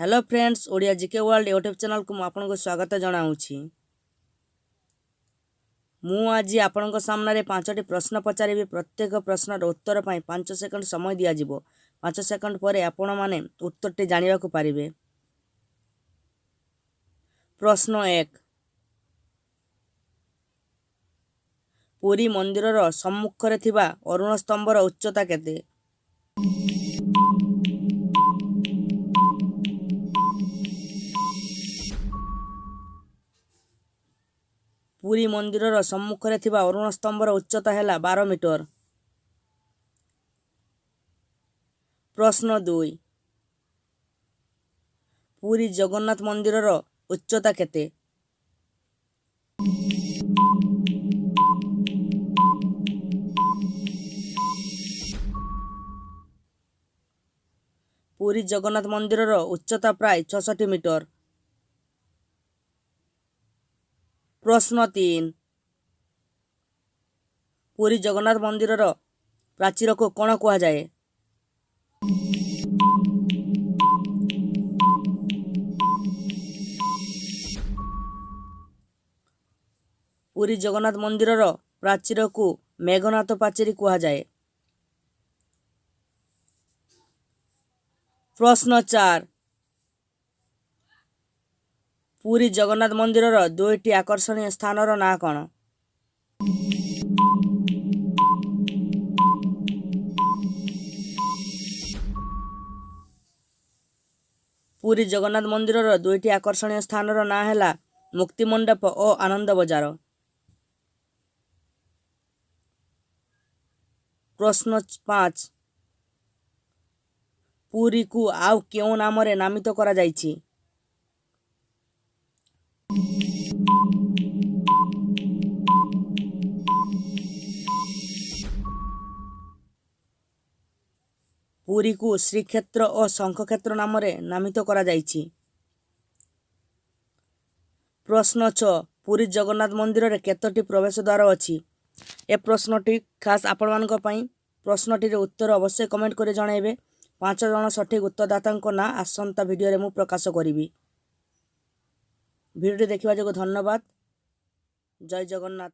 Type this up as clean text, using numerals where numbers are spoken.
Hello friends, Odia GK world YouTube channel को आपको स्वागत जनाऊँगी। मु आज आपण सामने 5टी प्रश्न पचारि। प्रत्येक प्रश्नर उत्तर पर 5 सेकंड समय दिया जिवो। 5 सेकंड पर आपण माने उत्तरटी जानिबा को पारिबे। प्रश्न 1, पुरी मंदिरर सम्मुखरे थिबा अरुण स्तंभर उच्चता केते? पुरी मंदिरर सम्मुखरे थिबा अरुण स्तंभर उच्चता हैला 12 मीटर। प्रश्न 2, पुरी जगन्नाथ मंदिरर उच्चता केते? पुरी जगन्नाथ मंदिरर उच्चता प्राय 66 मीटर। प्रश्न 3, पुरी जगन्नाथ मंदिरर प्राचीर को कौन कहा जाए? पुरी जगन्नाथ मंदिरर प्राचीर को मेघनाथ पाचेरी कहा जाए। प्रश्न 4, पुरी जगन्नाथ मंदिरर 2टी आकर्षणीय स्थानर ना कौन? पुरी जगन्नाथ मंदिरर 2टी आकर्षणीय स्थानर ना हैला मुक्ति मंडप और आनंद बजार। प्रश्न 5, पुरी को आउ क्यों नाम रे नामित करा जाइछि? पुरी को श्रीक्षेत्र और शंखक्षेत्र नाम रे नामित करा जाइछि। प्रश्न 6, पुरी जगन्नाथ मंदिर रे केतोटी प्रवेश द्वार अछि? ए प्रश्नटी खास आपण मानक पई। प्रश्नटीर उत्तर अवश्य कमेंट करे जणाइबे। 5 जण सठिक उत्तरदाता ना आसंता वीडियो रे मु प्रकाश करिवि। वीडियो देखिबा जोग धन्यवाद। जय जगन्नाथ।